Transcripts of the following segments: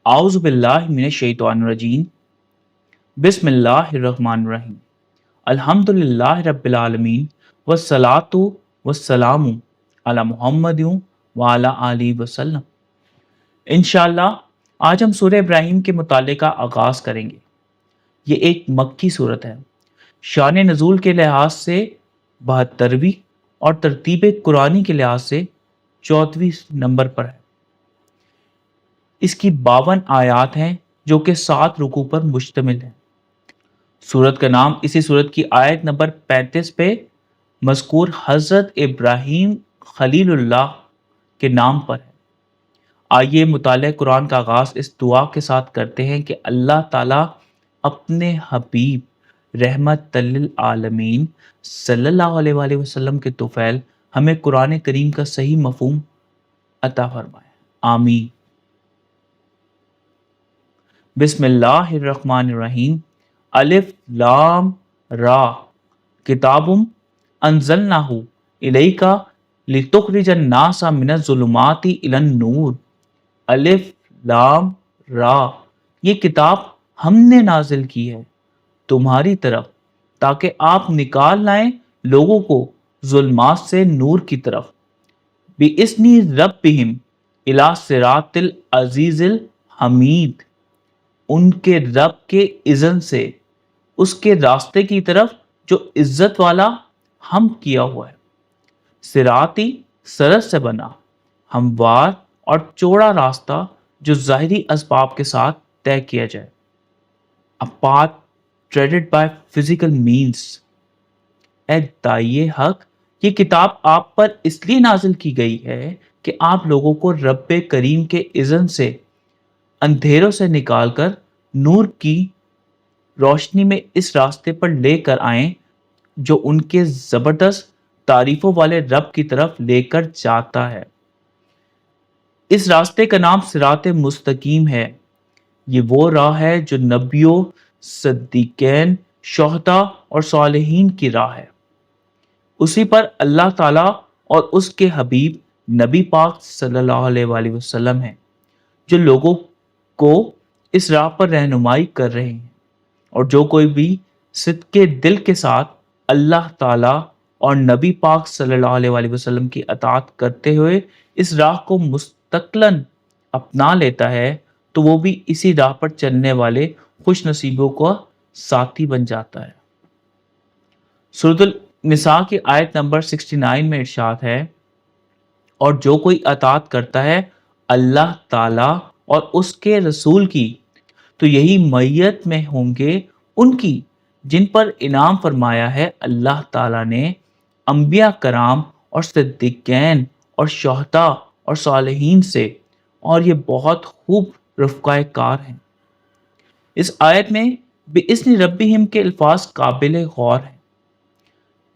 اعوذ باللہ من الشیطان الرجیم بسم اللہ الرحمن الرحیم الحمد للہ رب العالمین والصلاۃ والسلام علی محمد وعلی آلہ وسلم۔ انشاءاللہ آج ہم سورہ ابراہیم کے مطالعے کا آغاز کریں گے۔ یہ ایک مکی صورت ہے، شان نزول کے لحاظ سے 72ویں اور ترتیب قرآنی کے لحاظ سے 14ویں نمبر پر ہے۔ اس کی 52 آیات ہیں جو کہ 7 رکوع پر مشتمل ہیں۔ سورت کا نام اسی سورت کی آیت نمبر 35 پہ مذکور حضرت ابراہیم خلیل اللہ کے نام پر ہے۔ آئیے مطالعہ قرآن کا آغاز اس دعا کے ساتھ کرتے ہیں کہ اللہ تعالیٰ اپنے حبیب رحمت للعالمین صلی اللہ علیہ وآلہ وسلم کے طفیل ہمیں قرآن کریم کا صحیح مفہوم عطا فرمائے، آمین۔ بسم اللہ الرحمن الرحیم الف لام را کتاب انزلناہ الیک لتخرج الناس من الظلمات الی النور۔ الف لام را، یہ کتاب ہم نے نازل کی ہے تمہاری طرف تاکہ آپ نکال لائیں لوگوں کو ظلمات سے نور کی طرف، بِإِذْنِ رَبِّهِمْ إِلَىٰ صِرَاطِ الْعَزِیزِ الْحَمِیدِ، ان کے رب کے اذن سے اس کے راستے کی طرف جو عزت والا ہم کیا ہوا ہے۔ صراطی سرس سے بنا، ہموار اور چوڑا راستہ جو ظاہری اسباب کے ساتھ طے کیا جائے، a path treaded by physical means۔ اے داعیے حق، یہ کتاب آپ پر اس لیے نازل کی گئی ہے کہ آپ لوگوں کو رب کریم کے اذن سے اندھیروں سے نکال کر نور کی روشنی میں اس راستے پر لے کر آئیں جو ان کے زبردست تعریفوں والے رب کی طرف لے کر جاتا ہے۔ اس راستے کا نام صراط مستقیم ہے۔ یہ وہ راہ ہے جو نبیوں، صدیقین، شہداء اور صالحین کی راہ ہے۔ اسی پر اللہ تعالیٰ اور اس کے حبیب نبی پاک صلی اللہ علیہ وآلہ وسلم ہیں جو لوگوں کو اس راہ پر رہنمائی کر رہے ہیں، اور جو کوئی بھی صدق دل کے ساتھ اللہ تعالیٰ اور نبی پاک صلی اللہ علیہ وآلہ وسلم کی اطاعت کرتے ہوئے اس راہ کو مستقلاً اپنا لیتا ہے تو وہ بھی اسی راہ پر چلنے والے خوش نصیبوں کا ساتھی بن جاتا ہے۔ سورۃ النساء کی آیت نمبر 69 میں ارشاد ہے، اور جو کوئی اطاعت کرتا ہے اللہ تعالیٰ اور اس کے رسول کی تو یہی معیت میں ہوں گے ان کی جن پر انعام فرمایا ہے اللہ تعالیٰ نے انبیاء کرام اور صدیقین اور شہداء اور صالحین سے، اور یہ بہت خوب رفقائے کار ہیں۔ اس آیت میں بِإِذْنِ رَبِّهِمْ کے الفاظ قابل غور ہیں۔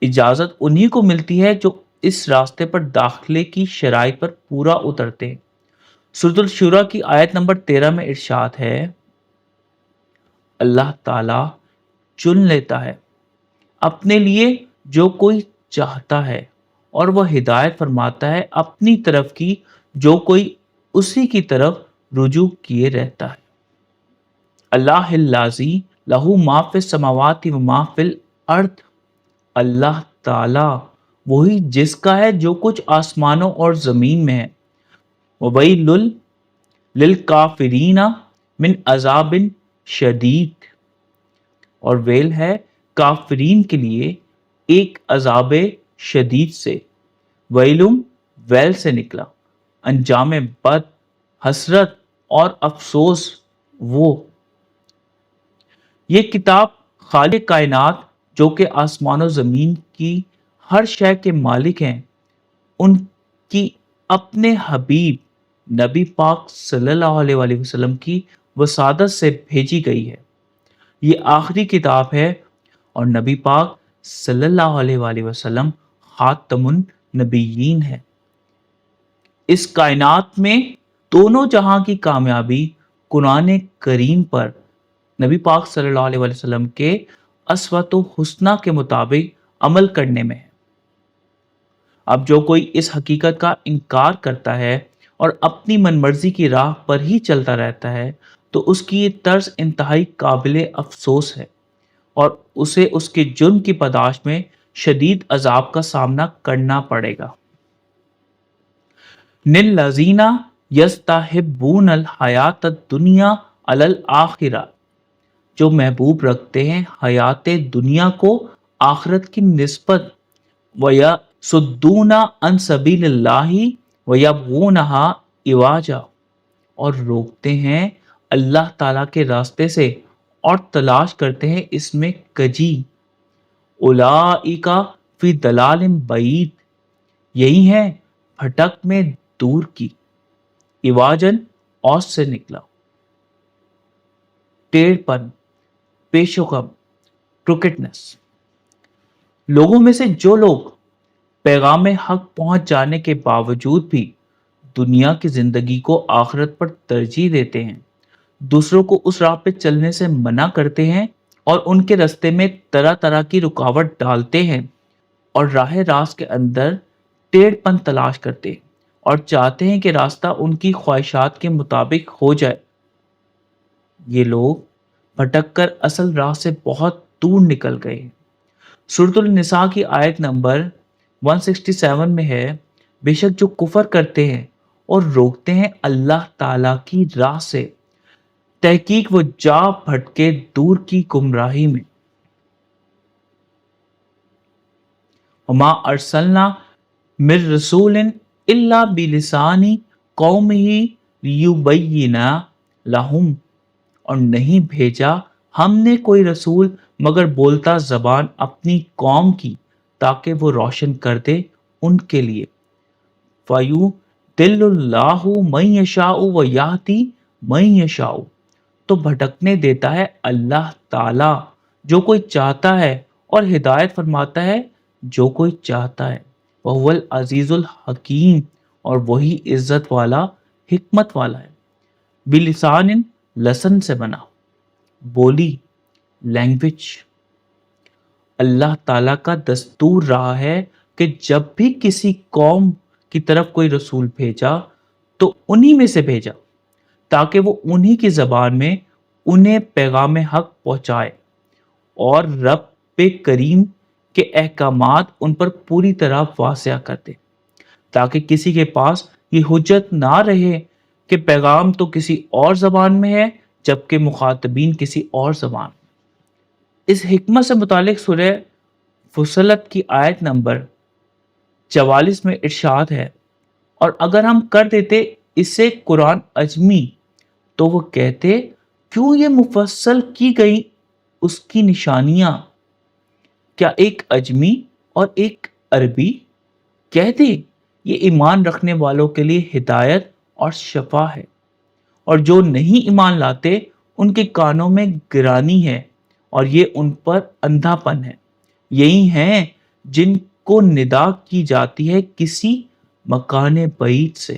اجازت انہی کو ملتی ہے جو اس راستے پر داخلے کی شرائط پر پورا اترتے ہیں۔ سورۃ الشورى کی آیت نمبر 13 میں ارشاد ہے، اللہ تعالیٰ چن لیتا ہے اپنے لیے جو کوئی چاہتا ہے، اور وہ ہدایت فرماتا ہے اپنی طرف کی جو کوئی اسی کی طرف رجوع کیے رہتا ہے۔ اللہ الذی لہ ما فی السماوات و ما فی الارض، اللہ تعالیٰ وہی جس کا ہے جو کچھ آسمانوں اور زمین میں ہے۔ وَوَيْلٌ لِلْكَافِرِينَ مِنْ عَذَابٍ شدید، اور ویل ہے کافرین کے لیے ایک عذاب شدید سے۔ ویلم ویل سے نکلا، انجام بد، حسرت اور افسوس وہ۔ یہ کتاب خالق کائنات جو کہ آسمان و زمین کی ہر شے کے مالک ہیں، ان کی اپنے حبیب نبی پاک صلی اللہ علیہ وآلہ وسلم کی وسادت سے بھیجی گئی ہے۔ یہ آخری کتاب ہے اور نبی پاک صلی اللہ علیہ وآلہ وسلم خاتم النبیین ہے۔ اس کائنات میں دونوں جہاں کی کامیابی قرآن کریم پر نبی پاک صلی اللہ علیہ وآلہ وسلم کے اسوۃ و حسنہ کے مطابق عمل کرنے میں ہے۔ اب جو کوئی اس حقیقت کا انکار کرتا ہے اور اپنی من مرضی کی راہ پر ہی چلتا رہتا ہے تو اس کی یہ طرز انتہائی قابل افسوس ہے اور اسے اس کے جرم کی پاداش میں شدید عذاب کا سامنا کرنا پڑے گا۔ للذین یستحبون الحیات الدنیا علی الآخرہ، جو محبوب رکھتے ہیں حیات دنیا کو آخرت کی نسبت، وَيَصُدُّونَ عَن سَبِيلِ اللَّهِ وَيَبْغُونَهَا عِوَجًا، اور روکتے ہیں اللہ تعالیٰ کے راستے سے اور تلاش کرتے ہیں اس میں کجی۔ اولئک فی ضلال بعید، یہی ہے بھٹک میں دور کی، عواجن اوج سے نکلا، ٹیڑھ پن، پیش و خم، کروکٹنس۔ لوگوں میں سے جو لوگ پیغام حق پہنچ جانے کے باوجود بھی دنیا کی زندگی کو آخرت پر ترجیح دیتے ہیں، دوسروں کو اس راہ پہ چلنے سے منع کرتے ہیں اور ان کے راستے میں طرح طرح کی رکاوٹ ڈالتے ہیں اور راہ راست کے اندر ٹیڑھ پن تلاش کرتے ہیں اور چاہتے ہیں کہ راستہ ان کی خواہشات کے مطابق ہو جائے، یہ لوگ بھٹک کر اصل راہ سے بہت دور نکل گئے ہیں۔ سورۃ النساء کی آیت نمبر 167 میں ہے، بے شک جو کفر کرتے ہیں اور روکتے ہیں اللہ تعالیٰ کی راہ سے، تحقیق وہ جا بھٹکے دور کی گمراہی میں۔ وما ارسلنا من رسول الا بلسان قومہ لیبین لہم، اور نہیں بھیجا ہم نے کوئی رسول مگر بولتا زبان اپنی قوم کی تاکہ وہ روشن کر دے ان کے لیے۔ فَيُضِلُّ اللَّهُ مَن يَشَاءُ وَيَهْدِي مَن يَشَاءُ، تو بھٹکنے دیتا ہے اللہ تعالی جو کوئی چاہتا ہے اور ہدایت فرماتا ہے جو کوئی چاہتا ہے۔ وَهُوَ الْعَزِيزُ الْحَكِيمُ، اور وہی عزت والا حکمت والا ہے۔ بِلِسَانٍ، لسن سے بنا، بولی، لینگویج۔ اللہ تعالیٰ کا دستور رہا ہے کہ جب بھی کسی قوم کی طرف کوئی رسول بھیجا تو انہی میں سے بھیجا تاکہ وہ انہی کی زبان میں انہیں پیغام حق پہنچائے اور رب کریم کے احکامات ان پر پوری طرح واضح کر دے، تاکہ کسی کے پاس یہ حجت نہ رہے کہ پیغام تو کسی اور زبان میں ہے جبکہ مخاطبین کسی اور زبان۔ اس حکمت سے متعلق سورہ فصلت کی آیت نمبر 44 میں ارشاد ہے، اور اگر ہم کر دیتے اسے قرآن عجمی تو وہ کہتے کیوں یہ مفصل کی گئی اس کی نشانیاں، کیا ایک عجمی اور ایک عربی؟ کہہ دے یہ ایمان رکھنے والوں کے لیے ہدایت اور شفا ہے، اور جو نہیں ایمان لاتے ان کے کانوں میں گرانی ہے اور یہ ان پر اندھا پن ہے۔ یہی ہیں جن کو ندا کی جاتی ہے کسی مکان بعید سے۔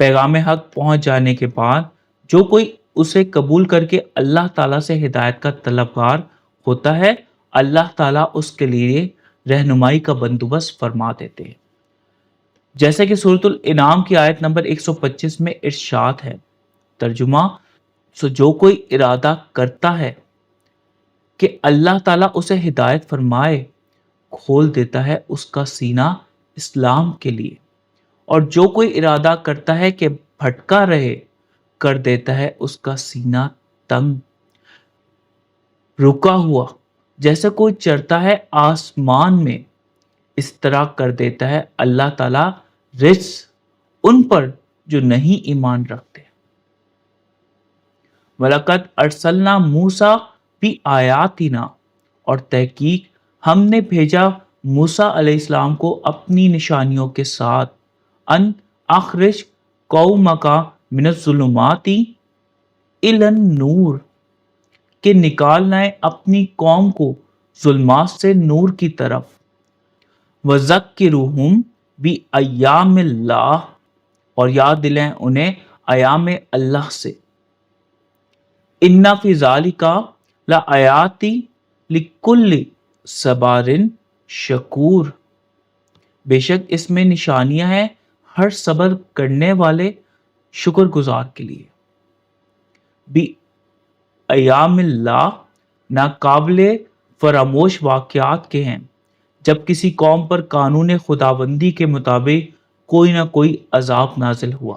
پیغام حق پہنچ جانے کے بعد جو کوئی اسے قبول کر کے اللہ تعالیٰ سے ہدایت کا طلبگار ہوتا ہے، اللہ تعالیٰ اس کے لیے رہنمائی کا بندوبست فرما دیتے ہیں، جیسے کہ سورۃ الانعام کی آیت نمبر 125 میں ارشاد ہے۔ ترجمہ، سو جو کوئی ارادہ کرتا ہے کہ اللہ تعالیٰ اسے ہدایت فرمائے، کھول دیتا ہے اس کا سینہ اسلام کے لیے، اور جو کوئی ارادہ کرتا ہے کہ بھٹکا رہے، کر دیتا ہے اس کا سینہ تنگ، رکا ہوا، جیسے کوئی چرتا ہے آسمان میں، اس طرح کر دیتا ہے اللہ تعالیٰ رزق ان پر جو نہیں ایمان رکھتے۔ وَلَقَدْ أَرْسَلْنَا مُوسَىٰ بِآيَاتِنَا، اور تحقیق ہم نے بھیجا موسیٰ علیہ السلام کو اپنی نشانیوں کے ساتھ، ان اخرج قومک من الظلمات الی النور، کہ نکالنا ہے اپنی قوم کو ظلمات سے نور کی طرف، وَذَكِّرُهُمْ بِأَيَّامِ اللَّهِ، اور یاد دلائیں انہیں ایام اللہ سے، إِنَّ فِي ذَلِكَ لَآيَاتٍ لِكُلِّ صَبَّارٍ شَكُورٍ، بے شک اس میں نشانیاں ہیں ہر صبر کرنے والے شکر گزار کے لیے بھی ایام اللہ ناقابل فراموش واقعات کے ہیں، جب کسی قوم پر قانون خداوندی کے مطابق کوئی نہ کوئی عذاب نازل ہوا۔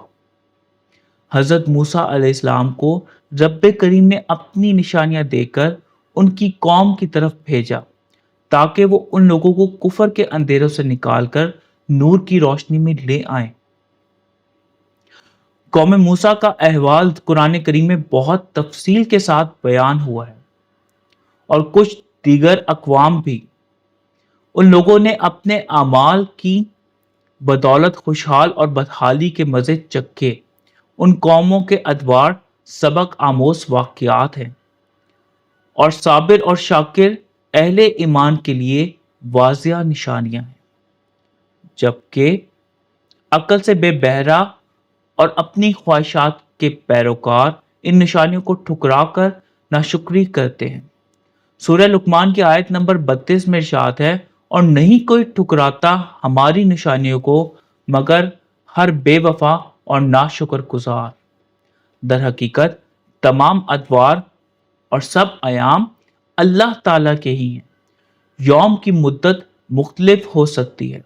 حضرت موسیٰ علیہ السلام کو رب کریم نے اپنی نشانیاں دے کر ان کی قوم کی طرف بھیجا تاکہ وہ ان لوگوں کو کفر کے اندھیروں سے نکال کر نور کی روشنی میں لے آئیں۔ قوم موسیٰ کا احوال قرآن کریم میں بہت تفصیل کے ساتھ بیان ہوا ہے، اور کچھ دیگر اقوام بھی۔ ان لوگوں نے اپنے اعمال کی بدولت خوشحال اور بدحالی کے مزے چکھے۔ ان قوموں کے ادوار سبق آموز واقعات ہیں، اور صابر اور شاکر اہل ایمان کے لیے واضح نشانیاں ہیں، جبکہ عقل سے بے بہرا اور اپنی خواہشات کے پیروکار ان نشانیوں کو ٹھکرا کر ناشکری کرتے ہیں۔ سورہ لقمان کی آیت نمبر 32 میں ارشاد ہے، اور نہیں کوئی ٹھکراتا ہماری نشانیوں کو مگر ہر بے وفا اور ناشکر گزار۔ در حقیقت تمام ادوار اور سب ایام اللہ تعالیٰ کے ہی ہیں۔ یوم کی مدت مختلف ہو سکتی ہے،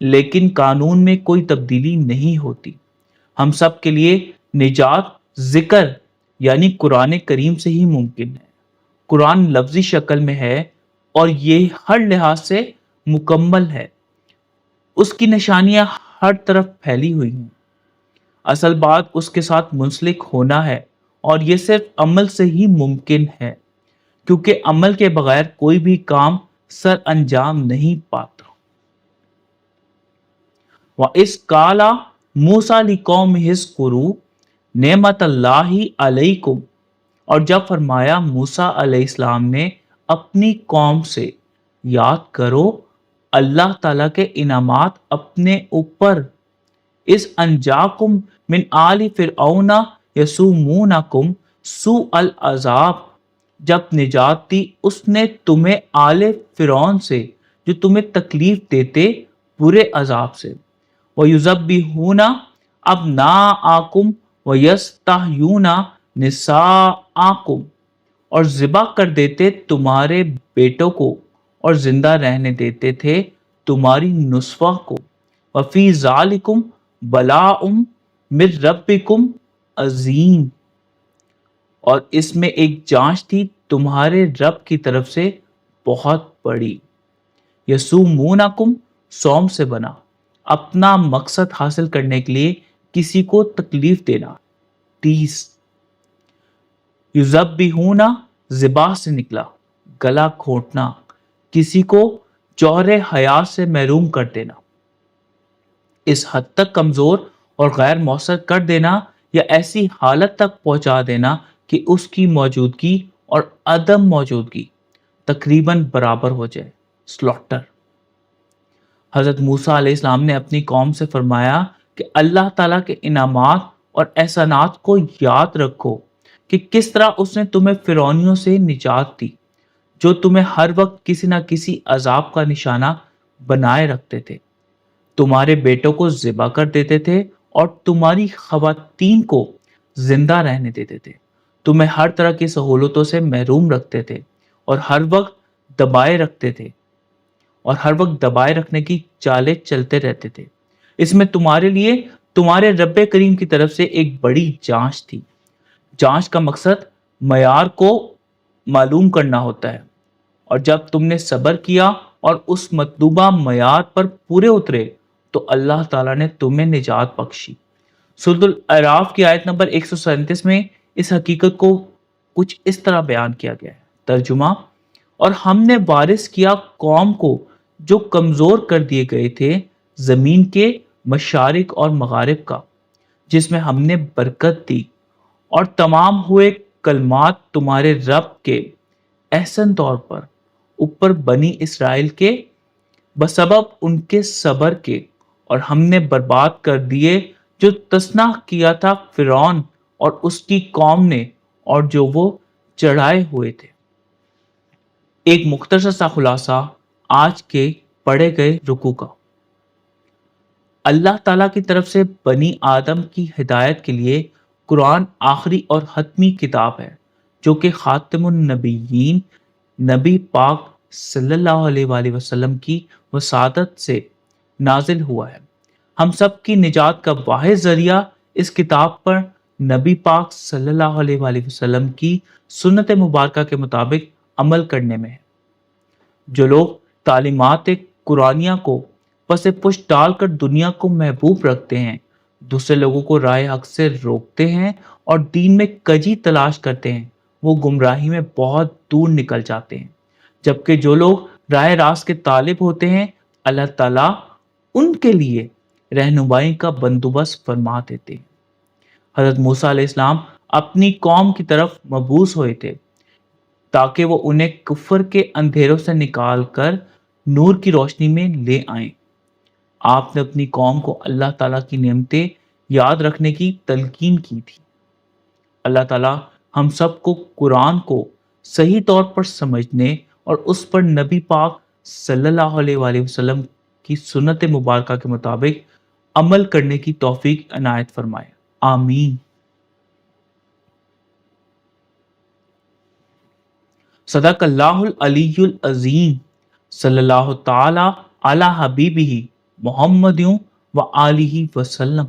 لیکن قانون میں کوئی تبدیلی نہیں ہوتی۔ ہم سب کے لیے نجات ذکر یعنی قرآن کریم سے ہی ممکن ہے۔ قرآن لفظی شکل میں ہے اور یہ ہر لحاظ سے مکمل ہے۔ اس کی نشانیاں ہر طرف پھیلی ہوئی ہیں۔ اصل بات اس کے ساتھ منسلک ہونا ہے، اور یہ صرف عمل سے ہی ممکن ہے، کیونکہ عمل کے بغیر کوئی بھی کام سر انجام نہیں پاتا۔ وَإِذْ قَالَ مُوسَىٰ لِقَوْمِهِ اذْكُرُوا نِعْمَتَ اللَّهِ عَلَيْكُمْ، اور جب فرمایا موسیٰ علیہ السلام نے اپنی قوم سے، یاد کرو اللہ تعالیٰ کے انعامات اپنے اوپر، اِذْ أَنْجَاكُمْ مِنْ آلِ فِرْعَوْنَ يَسُومُونَكُمْ سُوءَ الْعَذَابِ، جب نجات دی اس نے تمہیں آل فرعون سے جو تمہیں تکلیف دیتے برے عذاب سے۔ وَيُذَبِّحُونَ أَبْنَاءَكُمْ وَيَسْتَحْيُونَ نِسَاءَكُمْ، اور ذبح کر دیتے تمہارے بیٹوں کو اور زندہ رہنے دیتے تھے تمہاری نسواں کو۔ وَفِي ذَلِكُمْ بَلَاءٌ مِّن رَبِّكُمْ عَظِيمٌ، اور اس میں ایک جانچ تھی تمہارے رب کی طرف سے بہت بڑی۔ یسومونکم سوم سے بنا، اپنا مقصد حاصل کرنے کے لیے کسی کو تکلیف دینا، ٹیس۔ یذبحون ذبح سے نکلا، گلا گھونٹنا، کسی کو جوہر حیات سے محروم کر دینا، اس حد تک کمزور اور غیر مؤثر کر دینا یا ایسی حالت تک پہنچا دینا کہ اس کی موجودگی اور عدم موجودگی تقریباً برابر ہو جائے، سلوٹر۔ حضرت موسیٰ علیہ السلام نے اپنی قوم سے فرمایا کہ اللہ تعالیٰ کے انعامات اور احسانات کو یاد رکھو کہ کس طرح اس نے تمہیں فرعونیوں سے نجات دی، جو تمہیں ہر وقت کسی نہ کسی عذاب کا نشانہ بنائے رکھتے تھے، تمہارے بیٹوں کو ذبح کر دیتے تھے اور تمہاری خواتین کو زندہ رہنے دیتے تھے، تمہیں ہر طرح کی سہولتوں سے محروم رکھتے تھے اور ہر وقت دبائے رکھنے کی چالیں چلتے رہتے تھے۔ اس میں تمہارے لیے تمہارے رب کریم کی طرف سے ایک بڑی جانچ تھی۔ جانچ کا مقصد معیار کو معلوم کرنا ہوتا ہے، اور جب تم نے صبر کیا اور اس مطلوبہ معیار پر پورے اترے تو اللہ تعالیٰ نے تمہیں نجات بخشی۔ سورۃ الاعراف کی آیت نمبر 137 میں اس حقیقت کو کچھ اس طرح بیان کیا گیا ہے۔ ترجمہ: اور ہم نے وارث کیا قوم کو جو کمزور کر دیے گئے تھے زمین کے مشارق اور مغارب کا، جس میں ہم نے برکت دی، اور تمام ہوئے کلمات تمہارے رب کے احسن طور پر اوپر بنی اسرائیل کے بسبب ان کے صبر کے، اور ہم نے برباد کر دیے جو تصنع کیا تھا فرعون اور اس کی قوم نے اور جو وہ چڑھائے ہوئے تھے۔ ایک مختصر سا خلاصہ آج کے پڑھے گئے رکوع کا۔ اللہ تعالیٰ کی طرف سے بنی آدم کی ہدایت کے لیے قرآن آخری اور حتمی کتاب ہے، جو کہ خاتم النبیین نبی پاک صلی اللہ علیہ وآلہ وسلم کی وسادت سے نازل ہوا ہے۔ ہم سب کی نجات کا واحد ذریعہ اس کتاب پر نبی پاک صلی اللہ علیہ وآلہ وسلم کی سنت مبارکہ کے مطابق عمل کرنے میں ہے۔ جو لوگ تعلیمات قرآنیہ کو پس پشت ڈال کر دنیا کو محبوب رکھتے ہیں، دوسرے لوگوں کو راہ حق سے روکتے ہیں اور دین میں کجی تلاش کرتے ہیں، وہ گمراہی میں بہت دور نکل جاتے ہیں، جبکہ جو لوگ راہ راست کے طالب ہوتے ہیں اللہ تعالیٰ ان کے لیے رہنمائی کا بندوبست فرما دیتے ہیں۔ حضرت موسیٰ علیہ السلام اپنی قوم کی طرف مبعوث ہوئے تھے تاکہ وہ انہیں کفر کے اندھیروں سے نکال کر نور کی روشنی میں لے آئیں۔ آپ نے اپنی قوم کو اللہ تعالیٰ کی نعمتیں یاد رکھنے کی تلقین کی تھی۔ اللہ تعالیٰ ہم سب کو قرآن کو صحیح طور پر سمجھنے اور اس پر نبی پاک صلی اللہ علیہ وآلہ وسلم کی سنت مبارکہ کے مطابق عمل کرنے کی توفیق عنایت فرمائے، آمین۔ صدق اللہ العلی العظیم، صلی اللہ تعالی علی حبیبہ محمد و آلہ وسلم۔